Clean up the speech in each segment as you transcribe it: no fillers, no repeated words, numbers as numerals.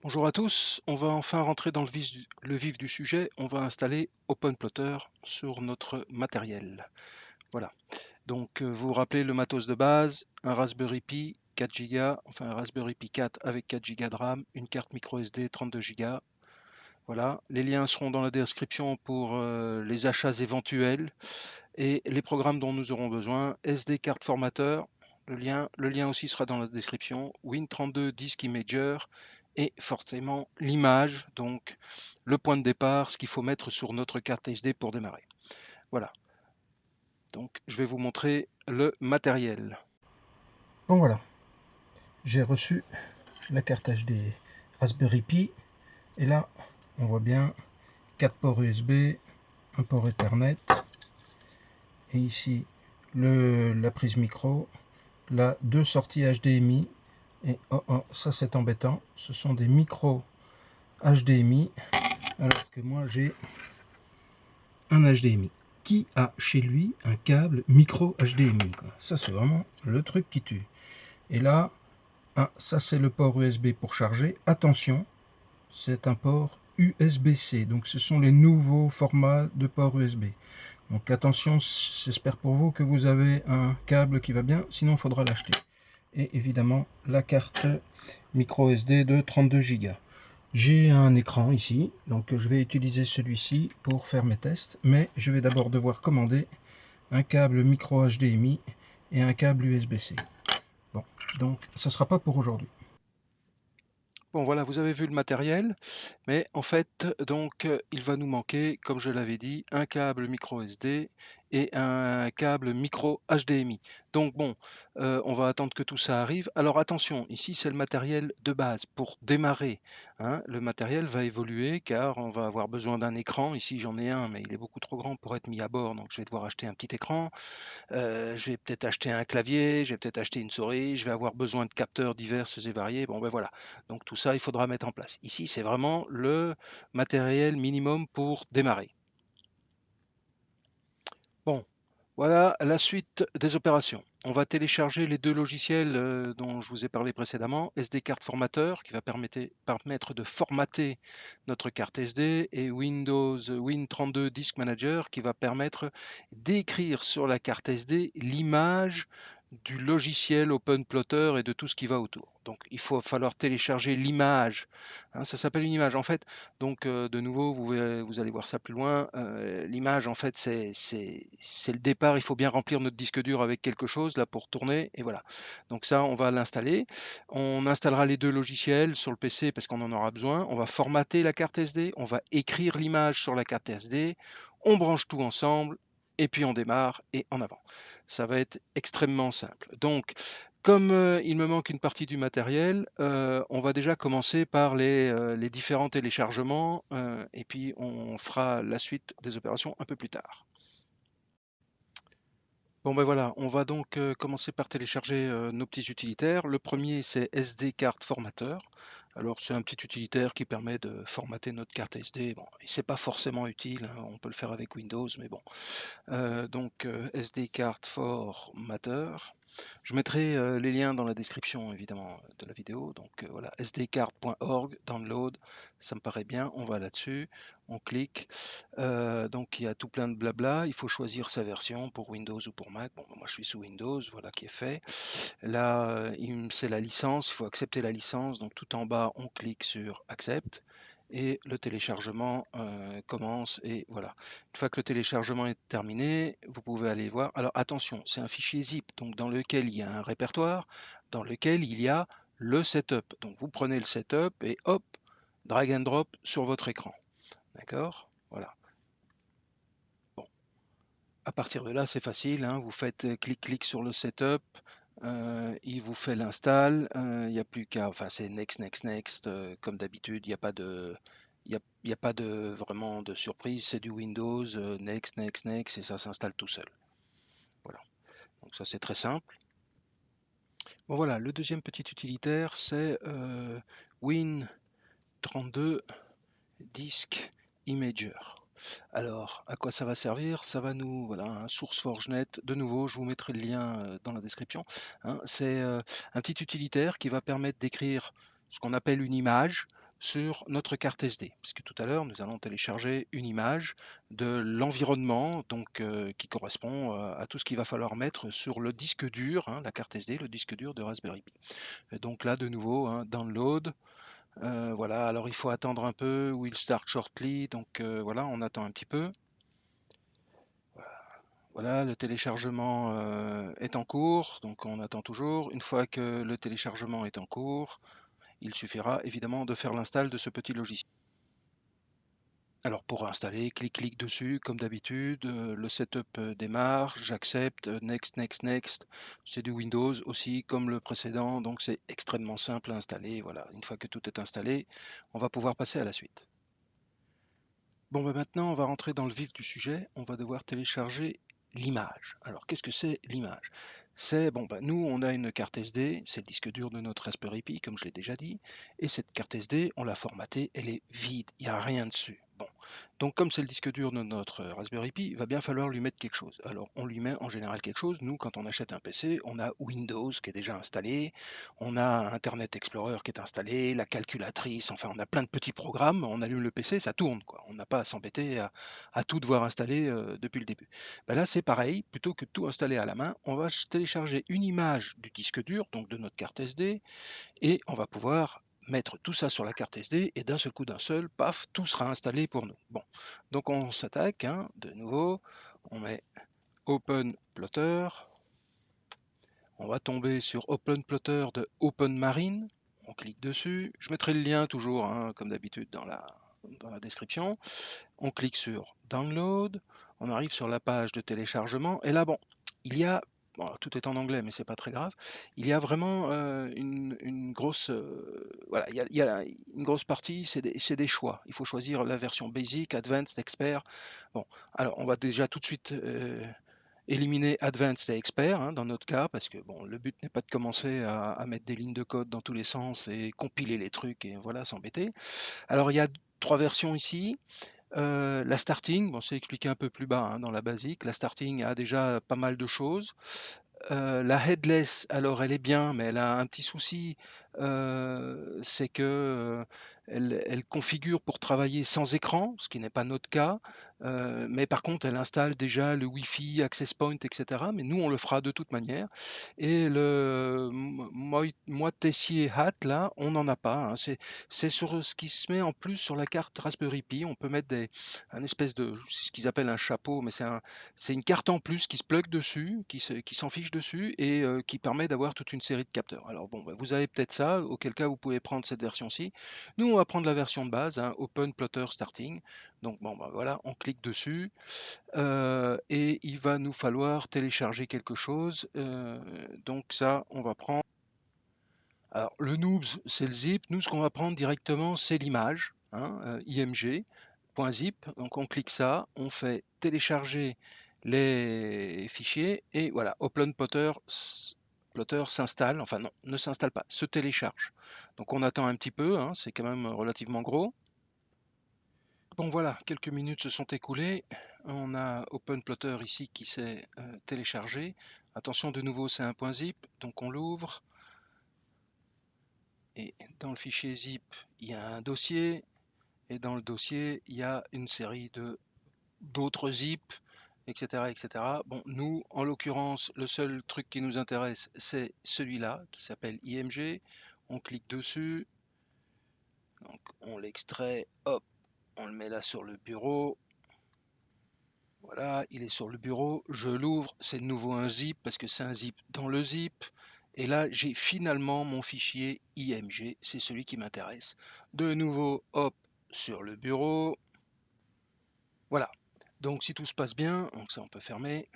Bonjour à tous, on va enfin rentrer dans le vif du sujet. On va installer OpenPlotter sur notre matériel. Voilà. Donc vous vous rappelez le matos de base, un Raspberry Pi 4 Go, enfin un Raspberry Pi 4 avec 4 Go de RAM, une carte micro SD 32 Go. Voilà. Les liens seront dans la description pour les achats éventuels et les programmes dont nous aurons besoin. SD carte formateur, le lien aussi sera dans la description. Win32 Disk Imager et forcément l'image, donc le point de départ, ce qu'il faut mettre sur notre carte SD pour démarrer. Voilà, donc je vais vous montrer le matériel. Bon voilà, j'ai reçu la carte HD Raspberry Pi et là on voit bien 4 ports USB, un port Ethernet et ici la prise micro, là 2 sorties HDMI et ça c'est embêtant, ce sont des micros HDMI alors que moi j'ai un HDMI. Qui a chez lui un câble micro HDMI quoi? Ça c'est vraiment le truc qui tue. Et là, ça c'est le port USB pour charger. Attention, c'est un port USB-C, donc ce sont les nouveaux formats de port USB. Donc attention, j'espère pour vous que vous avez un câble qui va bien, sinon il faudra l'acheter. Et évidemment la carte micro SD de 32 Go. J'ai un écran ici, donc je vais utiliser celui-ci pour faire mes tests, mais je vais d'abord devoir commander un câble micro HDMI et un câble USB-C. Bon, donc ça ne sera pas pour aujourd'hui. Bon voilà, vous avez vu le matériel, mais en fait, donc, il va nous manquer, comme je l'avais dit, un câble micro SD et un câble micro HDMI. Donc bon, on va attendre que tout ça arrive. Alors attention, ici c'est le matériel de base pour démarrer, hein. Le matériel va évoluer car on va avoir besoin d'un écran. Ici j'en ai un, mais il est beaucoup trop grand pour être mis à bord, donc je vais devoir acheter un petit écran. Je vais peut-être acheter un clavier, je vais peut-être acheter une souris, je vais avoir besoin de capteurs divers et variés. Bon, ben voilà. Donc tout ça, il faudra mettre en place. Ici, c'est vraiment le matériel minimum pour démarrer. Bon, voilà la suite des opérations. On va télécharger les deux logiciels dont je vous ai parlé précédemment, SD carte formateur qui va permettre de formater notre carte SD et Windows Win32 Disk Manager qui va permettre d'écrire sur la carte SD l'image du logiciel OpenPlotter et de tout ce qui va autour. Donc il faut falloir télécharger l'image, hein, ça s'appelle une image en fait. Donc de nouveau, vous allez voir ça plus loin. L'image en fait c'est le départ, il faut bien remplir notre disque dur avec quelque chose là pour tourner et voilà. Donc ça on va l'installer. On installera les deux logiciels sur le PC parce qu'on en aura besoin. On va formater la carte SD, on va écrire l'image sur la carte SD, on branche tout ensemble et puis on démarre et en avant. Ça va être extrêmement simple. Donc, comme il me manque une partie du matériel, on va déjà commencer par les différents téléchargements et puis on fera la suite des opérations un peu plus tard. Bon ben voilà, on va donc commencer par télécharger nos petits utilitaires. Le premier c'est SD card formateur. Alors c'est un petit utilitaire qui permet de formater notre carte SD. Bon, c'est pas forcément utile, hein, on peut le faire avec Windows, mais bon. Donc SD card formateur. Je mettrai les liens dans la description évidemment de la vidéo. Donc voilà, sdcard.org, download, ça me paraît bien. On va là-dessus, on clique. Donc il y a tout plein de blabla. Il faut choisir sa version pour Windows ou pour Mac. Bon, moi je suis sous Windows, voilà qui est fait. Là, c'est la licence. Il faut accepter la licence. Donc tout en bas, on clique sur Accept. Et le téléchargement commence et voilà. Une fois que le téléchargement est terminé, vous pouvez aller voir. Alors attention, c'est un fichier zip, donc dans lequel il y a un répertoire, dans lequel il y a le setup. Donc vous prenez le setup et hop, drag and drop sur votre écran. D'accord? Voilà. Bon, à partir de là, c'est facile, hein. Vous faites clic-clic sur le setup, il vous fait l'install. Il n'y a plus qu'à, enfin c'est next, next, next, comme d'habitude. Il n'y a pas de, il y a pas de vraiment de surprise. C'est du Windows, next, next, next, et ça s'installe tout seul. Voilà. Donc ça c'est très simple. Bon voilà, le deuxième petit utilitaire, c'est Win32 Disk Imager. Alors, à quoi ça va servir? Ça va nous, voilà, un SourceForge.net. De nouveau, je vous mettrai le lien dans la description, hein. C'est un petit utilitaire qui va permettre d'écrire ce qu'on appelle une image sur notre carte SD. Puisque tout à l'heure, nous allons télécharger une image de l'environnement, donc qui correspond à tout ce qu'il va falloir mettre sur le disque dur, hein, la carte SD, le disque dur de Raspberry Pi. Et donc là, de nouveau, hein, download. Voilà, alors il faut attendre un peu, will start shortly, donc voilà, on attend un petit peu. Voilà, le téléchargement est en cours, donc on attend toujours. Une fois que le téléchargement est en cours, il suffira évidemment de faire l'install de ce petit logiciel. Alors pour installer, clique dessus comme d'habitude, le setup démarre, j'accepte, next, next, next. C'est du Windows aussi comme le précédent, donc c'est extrêmement simple à installer. Voilà, une fois que tout est installé, on va pouvoir passer à la suite. Bon, ben maintenant, on va rentrer dans le vif du sujet. On va devoir télécharger l'image. Alors, qu'est-ce que c'est l'image? C'est, bon, ben, nous, on a une carte SD, c'est le disque dur de notre Raspberry Pi, comme je l'ai déjà dit, et cette carte SD, on l'a formatée, elle est vide, il n'y a rien dessus. Bon, donc comme c'est le disque dur de notre Raspberry Pi, il va bien falloir lui mettre quelque chose. Alors, on lui met en général quelque chose. Nous, quand on achète un PC, on a Windows qui est déjà installé, on a Internet Explorer qui est installé, la calculatrice, enfin on a plein de petits programmes, on allume le PC, ça tourne, quoi. On n'a pas à s'embêter à tout devoir installer depuis le début. Ben là c'est pareil, plutôt que de tout installer à la main, on va télécharger une image du disque dur, donc de notre carte SD, et on va pouvoir mettre tout ça sur la carte SD, et d'un seul coup, d'un seul, paf, tout sera installé pour nous. Bon, donc on s'attaque, hein, de nouveau, on met Open Plotter, on va tomber sur Open Plotter de OpenMarine. On clique dessus. Je mettrai le lien toujours, hein, comme d'habitude, dans la description. On clique sur Download. On arrive sur la page de téléchargement. Et là, bon, il y a, bon, tout est en anglais, mais c'est pas très grave. Il y a vraiment une grosse, voilà, il y a une grosse partie, c'est des choix. Il faut choisir la version Basic, Advanced, Expert. Bon, alors on va déjà tout de suite éliminer Advanced et Expert, hein, dans notre cas, parce que bon, le but n'est pas de commencer à mettre des lignes de code dans tous les sens et compiler les trucs et voilà, s'embêter. Alors il y a trois versions ici. La starting, bon, c'est expliqué un peu plus bas, hein, dans la basique. La starting a déjà pas mal de choses. La headless, alors elle est bien, mais elle a un petit souci, c'est que elle configure pour travailler sans écran, ce qui n'est pas notre cas. Mais par contre, elle installe déjà le Wi-Fi, Access Point, etc. Mais nous, on le fera de toute manière. Et le Moi Tessier Hat, là, on n'en a pas, hein. C'est sur ce qui se met en plus sur la carte Raspberry Pi. On peut mettre un espèce de, c'est ce qu'ils appellent un chapeau, mais c'est une carte en plus qui se plug dessus, qui s'en fiche dessus et qui permet d'avoir toute une série de capteurs. Alors bon, bah, vous avez peut-être ça, auquel cas vous pouvez prendre cette version-ci. Nous, on va prendre la version de base, hein, Open Plotter Starting. Donc bon, bah, voilà, on clique dessus et il va nous falloir télécharger quelque chose. Donc ça, on va prendre. Alors le noobs, c'est le zip. Nous, ce qu'on va prendre directement, c'est l'image, hein, img.zip. Donc on clique ça, on fait télécharger les fichiers et voilà, Plotter s'installe, enfin non, ne s'installe pas, se télécharge. Donc on attend un petit peu, hein, c'est quand même relativement gros. Bon voilà, quelques minutes se sont écoulées. On a OpenPlotter ici qui s'est téléchargé. Attention, de nouveau, c'est un point zip, donc on l'ouvre. Et dans le fichier zip, il y a un dossier. Et dans le dossier, il y a une série d'autres zips, etc., etc. Bon, nous, en l'occurrence, le seul truc qui nous intéresse, c'est celui-là, qui s'appelle IMG. On clique dessus. Donc, on l'extrait. Hop, on le met là sur le bureau. Voilà, il est sur le bureau. Je l'ouvre. C'est de nouveau un zip parce que c'est un zip dans le zip. Et là, j'ai finalement mon fichier IMG. C'est celui qui m'intéresse. De nouveau, hop, sur le bureau. Voilà. Donc si tout se passe bien, donc ça on peut fermer.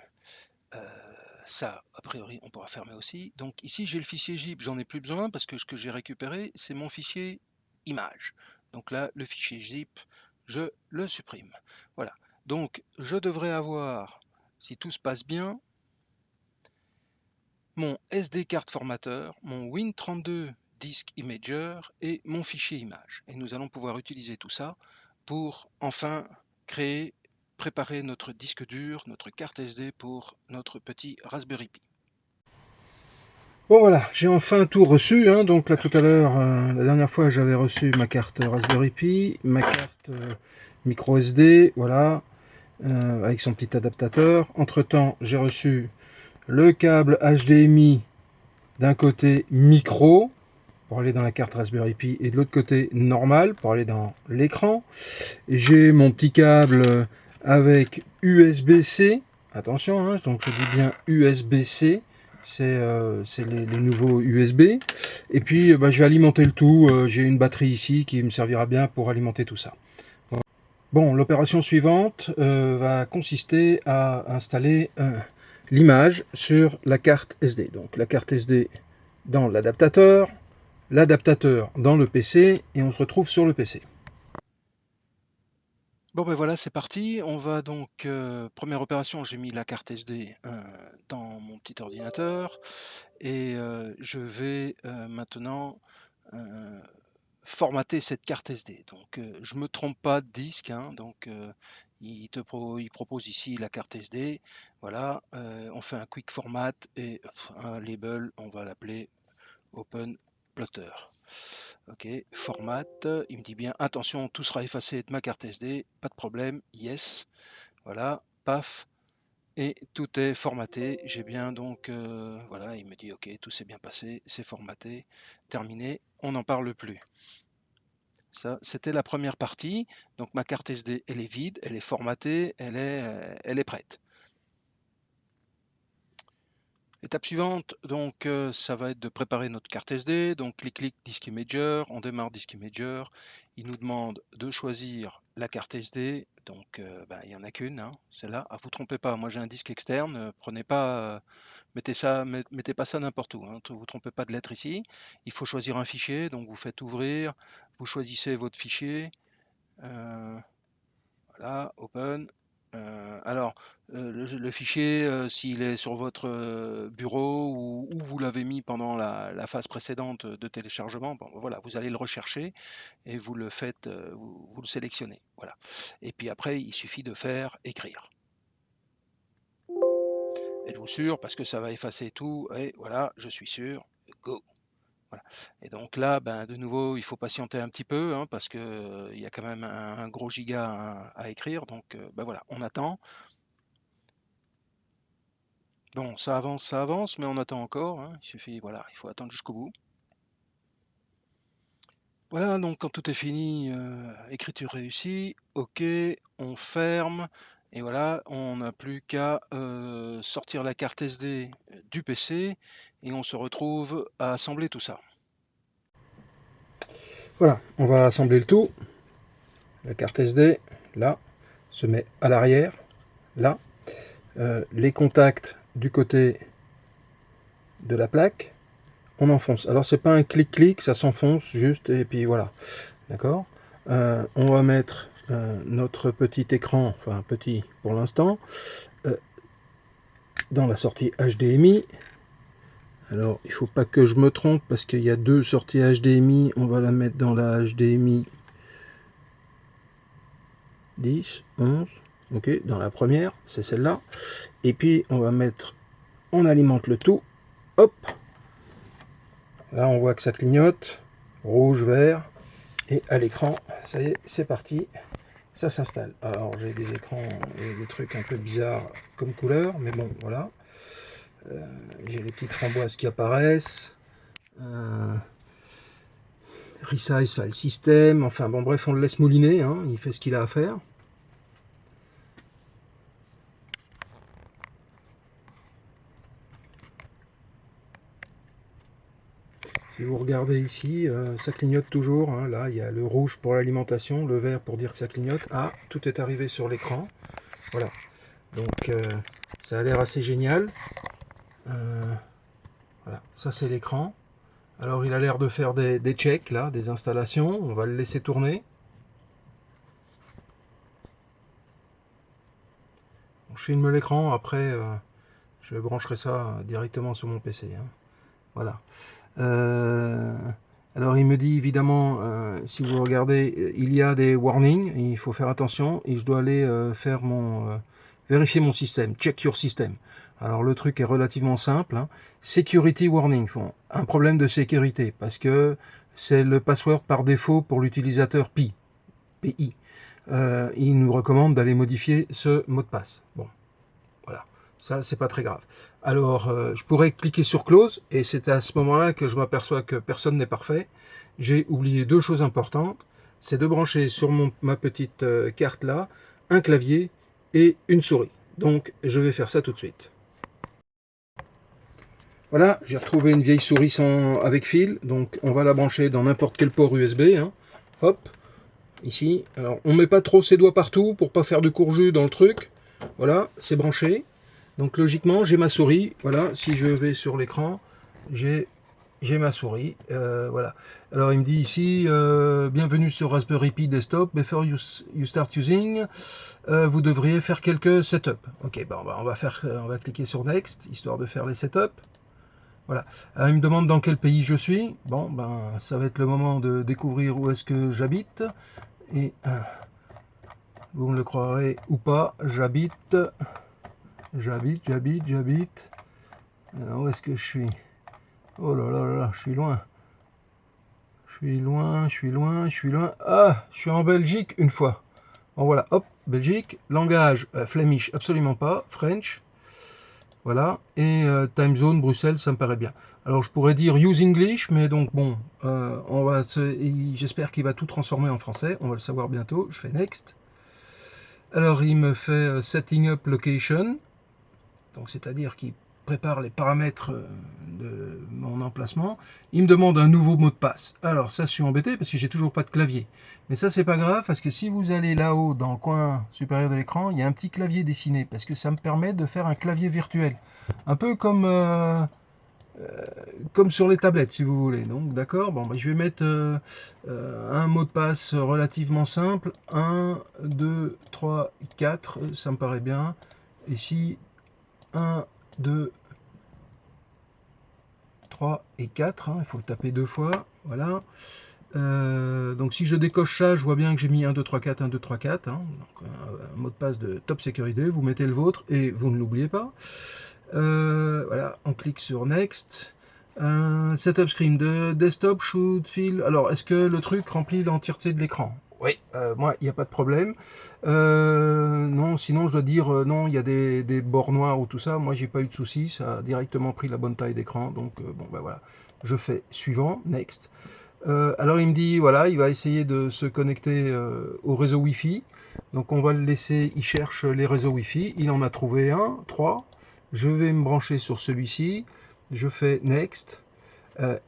Ça, a priori, on pourra fermer aussi. Donc ici, j'ai le fichier zip, j'en ai plus besoin parce que ce que j'ai récupéré, c'est mon fichier image. Donc là, le fichier zip, je le supprime. Voilà. Donc je devrais avoir, si tout se passe bien, mon SD card formateur, mon Win32 disk imager et mon fichier image. Et nous allons pouvoir utiliser tout ça pour enfin préparer notre disque dur, notre carte SD pour notre petit Raspberry Pi. Bon voilà, j'ai enfin tout reçu, hein. Donc là tout à l'heure, la dernière fois j'avais reçu ma carte Raspberry Pi, ma carte micro SD, voilà, avec son petit adaptateur. Entre temps j'ai reçu le câble HDMI d'un côté micro pour aller dans la carte Raspberry Pi et de l'autre côté normal pour aller dans l'écran. J'ai mon petit câble avec USB-C, attention, hein, donc je dis bien USB-C, c'est les nouveaux USB. Et puis je vais alimenter le tout, j'ai une batterie ici qui me servira bien pour alimenter tout ça. Bon, l'opération suivante va consister à installer l'image sur la carte SD. Donc la carte SD dans l'adaptateur dans le PC, et on se retrouve sur le PC. Bon ben voilà, c'est parti. On va donc, première opération, j'ai mis la carte SD dans mon petit ordinateur et je vais maintenant formater cette carte SD. Donc je me trompe pas de disque, hein, donc il propose ici la carte SD. Voilà, on fait un quick format et un label, on va l'appeler Open Plotter. Ok, format, il me dit bien, attention, tout sera effacé de ma carte SD, pas de problème, yes, voilà, paf, et tout est formaté. J'ai bien donc, voilà, il me dit, ok, tout s'est bien passé, c'est formaté, terminé, on n'en parle plus. Ça, c'était la première partie, donc ma carte SD, elle est vide, elle est formatée, elle est prête. L'étape suivante, donc, ça va être de préparer notre carte SD. Donc, clic Disk Imager, on démarre Disk Imager. Il nous demande de choisir la carte SD. Donc, il n'y en a qu'une, hein, celle-là. Ah, vous ne trompez pas, moi j'ai un disque externe. Prenez pas, mettez pas ça n'importe où. Hein, vous ne trompez pas de lettre ici. Il faut choisir un fichier. Donc, vous faites ouvrir, vous choisissez votre fichier. Voilà, Open. Alors, le fichier, s'il est sur votre bureau ou vous l'avez mis pendant la phase précédente de téléchargement, bon, voilà, vous allez le rechercher et vous le faites, vous le sélectionnez. Voilà. Et puis après, il suffit de faire écrire. Êtes-vous sûr? Parce que ça va effacer tout. Et voilà, je suis sûr. Go. Voilà. Et donc là, de nouveau, il faut patienter un petit peu hein, parce que il y a quand même un gros giga à écrire. Donc, voilà, on attend. Bon, ça avance, mais on attend encore, hein. Il suffit, voilà, il faut attendre jusqu'au bout. Voilà, donc quand tout est fini, écriture réussie, OK, on ferme, et voilà, on n'a plus qu'à sortir la carte SD du PC, et on se retrouve à assembler tout ça. Voilà, on va assembler le tout. La carte SD, là, se met à l'arrière, là. Les contacts du côté de la plaque, on enfonce. Alors c'est pas un clic-clic, ça s'enfonce juste et puis voilà. D'accord. On va mettre notre petit écran, enfin petit pour l'instant, dans la sortie HDMI. Alors il faut pas que je me trompe parce qu'il y a deux sorties HDMI. On va la mettre dans la HDMI 10, 11. Ok, dans la première, c'est celle-là. Et puis on va mettre, on alimente le tout. Hop. Là on voit que ça clignote. Rouge, vert. Et à l'écran, ça y est, c'est parti. Ça s'installe. Alors j'ai des écrans et des trucs un peu bizarres comme couleur, mais bon, voilà. J'ai les petites framboises qui apparaissent. Resize File System. Enfin bon, bref, on le laisse mouliner. Hein, il fait ce qu'il a à faire. Si vous regardez ici, ça clignote toujours. Hein. Là, il y a le rouge pour l'alimentation, le vert pour dire que ça clignote. Ah, tout est arrivé sur l'écran. Voilà. Donc, ça a l'air assez génial. Voilà, ça c'est l'écran. Alors, il a l'air de faire des checks, là, des installations. On va le laisser tourner. Bon, je filme l'écran. Après, je brancherai ça directement sur mon PC. Hein. Voilà. Alors il me dit évidemment, si vous regardez, il y a des warnings, il faut faire attention et je dois aller faire vérifier mon système, check your system. Alors le truc est relativement simple, hein. Security warning, un problème de sécurité, parce que c'est le password par défaut pour l'utilisateur PI. Il nous recommande d'aller modifier ce mot de passe. Bon, voilà, ça c'est pas très grave. Alors je pourrais cliquer sur close, et c'est à ce moment-là que je m'aperçois que personne n'est parfait. J'ai oublié deux choses importantes, c'est de brancher sur ma petite carte là, un clavier et une souris. Donc je vais faire ça tout de suite. Voilà, j'ai retrouvé une vieille souris avec fil, donc on va la brancher dans n'importe quel port USB, hein. Hop, ici. Alors on met pas trop ses doigts partout pour pas faire de courjus dans le truc. Voilà, c'est branché. Donc logiquement j'ai ma souris. Voilà, si je vais sur l'écran, j'ai ma souris. Voilà. Alors il me dit ici, bienvenue sur Raspberry Pi Desktop. Before you start using, vous devriez faire quelques setups. Ok, bon, on va cliquer sur Next histoire de faire les setups. Voilà. Alors, il me demande dans quel pays je suis. Bon, ben, ça va être le moment de découvrir où est-ce que j'habite. Et vous me le croirez ou pas, j'habite. Alors, où est-ce que je suis? Oh là là là, je suis loin. Je suis loin. Ah, je suis en Belgique une fois. Bon, voilà, hop, Belgique. Langage, Flemish, absolument pas. French. Voilà, et time zone Bruxelles, ça me paraît bien. Alors je pourrais dire use English, mais donc bon, j'espère qu'il va tout transformer en français, on va le savoir bientôt. Je fais next. Alors il me fait setting up location, donc c'est-à-dire qu'il prépare les paramètres de mon emplacement. Il me demande un nouveau mot de passe. Alors ça, je suis embêté parce que j'ai toujours pas de clavier. Mais ça, c'est pas grave parce que si vous allez là-haut dans le coin supérieur de l'écran, il y a un petit clavier dessiné parce que ça me permet de faire un clavier virtuel. Un peu comme sur les tablettes, si vous voulez. Donc, d'accord. Bon, bah, je vais mettre un mot de passe relativement simple. 1, 2, 3, 4. Ça me paraît bien. Ici, 1, 2, 3 et 4, hein, il faut le taper deux fois, voilà. Donc si je décoche ça, je vois bien que j'ai mis 1, 2, 3, 4, 1, 2, 3, 4, hein, donc un mot de passe de top sécurité, vous mettez le vôtre et vous ne l'oubliez pas. Voilà, on clique sur Next. Setup screen de desktop should fill. Alors, est-ce que le truc remplit l'entièreté de l'écran? Oui, moi, il n'y a pas de problème. Non, sinon, je dois dire, non, il y a des bords noirs ou tout ça. Moi, j'ai pas eu de souci. Ça a directement pris la bonne taille d'écran. Donc, bon, ben voilà. Je fais suivant, next. Alors, il me dit, voilà, il va essayer de se connecter au réseau Wi-Fi. Donc, on va le laisser, il cherche les réseaux Wi-Fi. Il en a trouvé un, 3. Je vais me brancher sur celui-ci. Je fais next.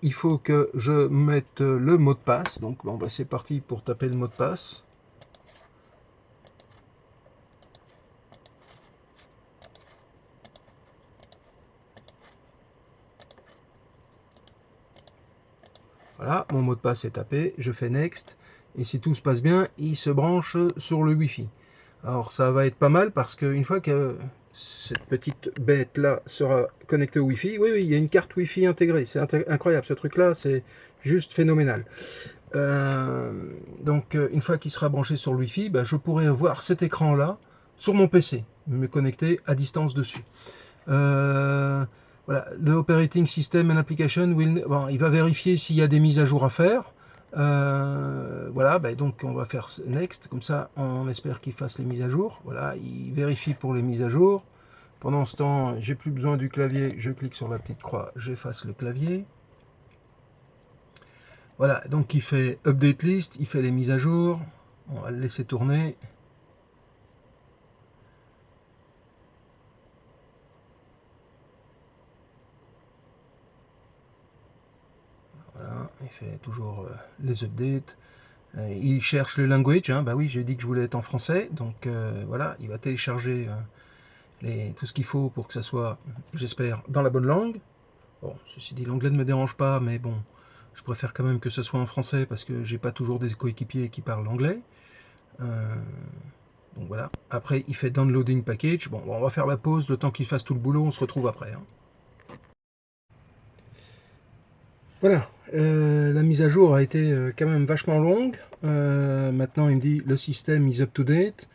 Il faut que je mette le mot de passe. Donc bon, bah, c'est parti pour taper le mot de passe. Voilà, mon mot de passe est tapé. Je fais next. Et si tout se passe bien, il se branche sur le Wi-Fi. Alors ça va être pas mal parce qu'une fois que cette petite bête là sera connectée au Wi-Fi, oui, il y a une carte Wi-Fi intégrée. C'est incroyable, ce truc là, c'est juste phénoménal. Donc une fois qu'il sera branché sur le Wi-Fi, bah, je pourrai voir cet écran là sur mon PC, me connecter à distance dessus. Voilà, le operating system and application bon, il va vérifier s'il y a des mises à jour à faire. Voilà, bah, donc on va faire next, comme ça on espère qu'il fasse les mises à jour. Voilà, il vérifie pour les mises à jour. Pendant ce temps, j'ai plus besoin du clavier, je clique sur la petite croix, j'efface le clavier. Voilà, donc il fait update list, il fait les mises à jour. On va le laisser tourner. Voilà, il fait toujours les updates. Il cherche le language, hein. Bah oui, j'ai dit que je voulais être en français, donc voilà, il va télécharger tout ce qu'il faut pour que ça soit, j'espère, dans la bonne langue. Bon, ceci dit, l'anglais ne me dérange pas, mais bon, je préfère quand même que ce soit en français parce que j'ai pas toujours des coéquipiers qui parlent anglais. Donc voilà. Après, il fait downloading package. Bon, on va faire la pause, le temps qu'il fasse tout le boulot, on se retrouve après, hein. Voilà, la mise à jour a été quand même vachement longue. Maintenant, il me dit le système is up to date.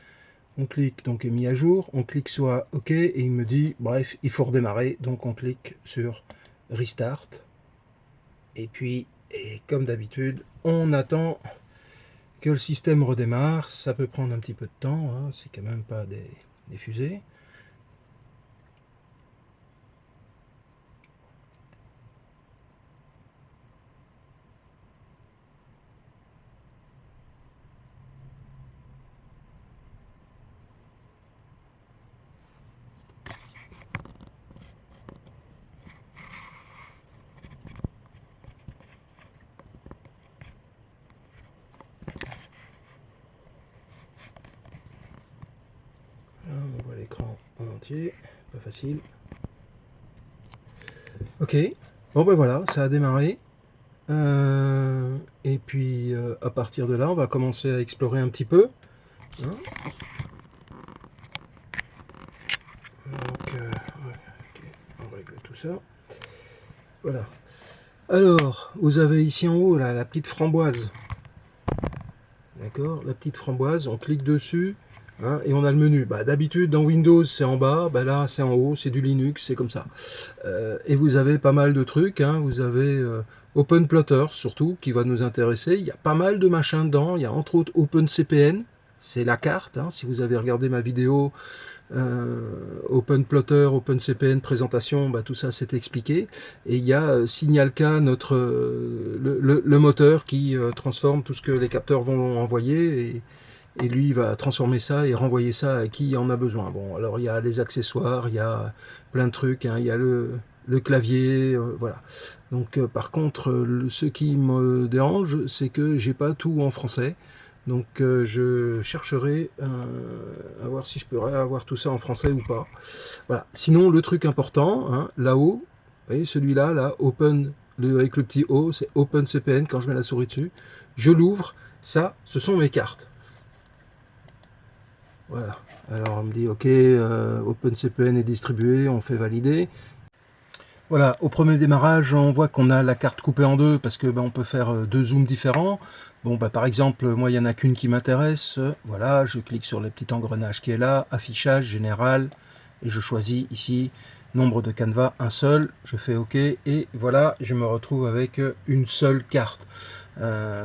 On clique, donc est mis à jour, on clique sur OK et il me dit bref, il faut redémarrer, donc on clique sur Restart. Et puis, et comme d'habitude, on attend que le système redémarre. Ça peut prendre un petit peu de temps, hein, c'est quand même pas des fusées. Là, on voit l'écran en entier, pas facile. Ok, bon ben voilà, ça a démarré. Et puis à partir de là, on va commencer à explorer un petit peu. Hein. Donc, ouais, okay, on règle tout ça. Voilà. Alors, vous avez ici en haut là, la petite framboise. D'accord, la petite framboise, on clique dessus. Hein, et on a le menu. Bah, d'habitude dans Windows c'est en bas, bah, là c'est en haut, c'est du Linux, c'est comme ça. Et vous avez pas mal de trucs, hein. Vous avez OpenPlotter surtout qui va nous intéresser. Il y a pas mal de machins dedans, il y a entre autres OpenCPN, c'est la carte, hein. Si vous avez regardé ma vidéo OpenPlotter, OpenCPN présentation, bah, tout ça c'est expliqué. Et il y a Signalka, le moteur qui transforme tout ce que les capteurs vont envoyer et lui il va transformer ça et renvoyer ça à qui en a besoin. Bon, alors il y a les accessoires, il y a plein de trucs, hein, il y a le clavier, voilà. Donc par contre, ce qui me dérange, c'est que j'ai pas tout en français. Donc je chercherai à voir si je peux avoir tout ça en français ou pas. Voilà. Sinon, le truc important, hein, là-haut, vous voyez celui-là, là, Open, avec le petit O, c'est OpenCPN quand je mets la souris dessus. Je l'ouvre, ça, ce sont mes cartes. Voilà, alors on me dit ok, OpenCPN est distribué, on fait valider. Voilà, au premier démarrage, on voit qu'on a la carte coupée en deux parce que on peut faire deux zooms différents. Bon, par exemple, moi, il n'y en a qu'une qui m'intéresse. Voilà, je clique sur le petit engrenage qui est là, affichage général, et je choisis ici nombre de canevas, un seul. Je fais OK, et voilà, je me retrouve avec une seule carte.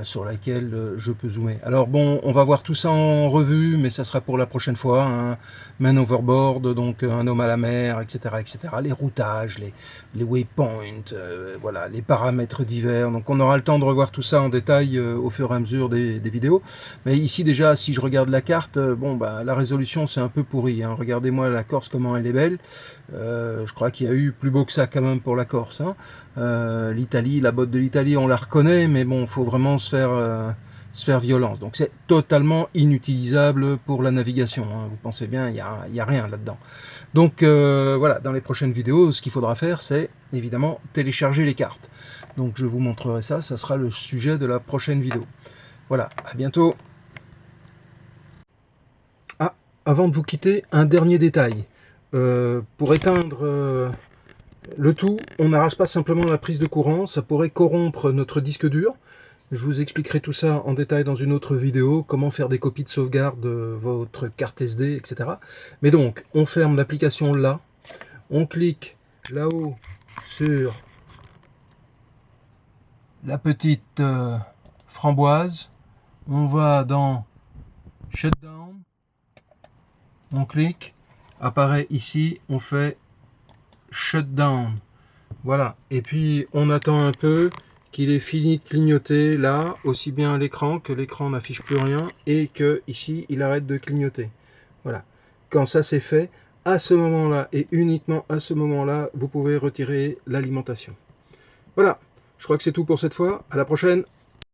Sur laquelle je peux zoomer. Alors bon, on va voir tout ça en revue, mais ça sera pour la prochaine fois. Hein. Man overboard, donc un homme à la mer, etc., etc. Les routages, les waypoints, voilà, les paramètres divers. Donc on aura le temps de revoir tout ça en détail au fur et à mesure des vidéos. Mais ici déjà, si je regarde la carte, la résolution c'est un peu pourri. Hein. Regardez-moi la Corse, comment elle est belle. Je crois qu'il y a eu plus beau que ça quand même pour la Corse. Hein. L'Italie, la botte de l'Italie, on la reconnaît, mais bon, faut vraiment se faire violence. Donc c'est totalement inutilisable pour la navigation. Hein. Vous pensez bien, il n'y a rien là-dedans. Donc voilà, dans les prochaines vidéos, ce qu'il faudra faire, c'est évidemment télécharger les cartes. Donc je vous montrerai ça, ça sera le sujet de la prochaine vidéo. Voilà, à bientôt. Ah, avant de vous quitter, un dernier détail. Pour éteindre le tout, on n'arrache pas simplement la prise de courant, ça pourrait corrompre notre disque dur. Je vous expliquerai tout ça en détail dans une autre vidéo, comment faire des copies de sauvegarde de votre carte SD, etc. Mais donc, on ferme l'application là, on clique là-haut sur la petite framboise, on va dans Shutdown, on clique, apparaît ici, on fait Shutdown. Voilà, et puis on attend un peu qu'il ait fini de clignoter là, aussi bien à l'écran, que l'écran n'affiche plus rien, et que ici il arrête de clignoter. Voilà, quand ça c'est fait, à ce moment-là, et uniquement à ce moment-là, vous pouvez retirer l'alimentation. Voilà, je crois que c'est tout pour cette fois, à la prochaine.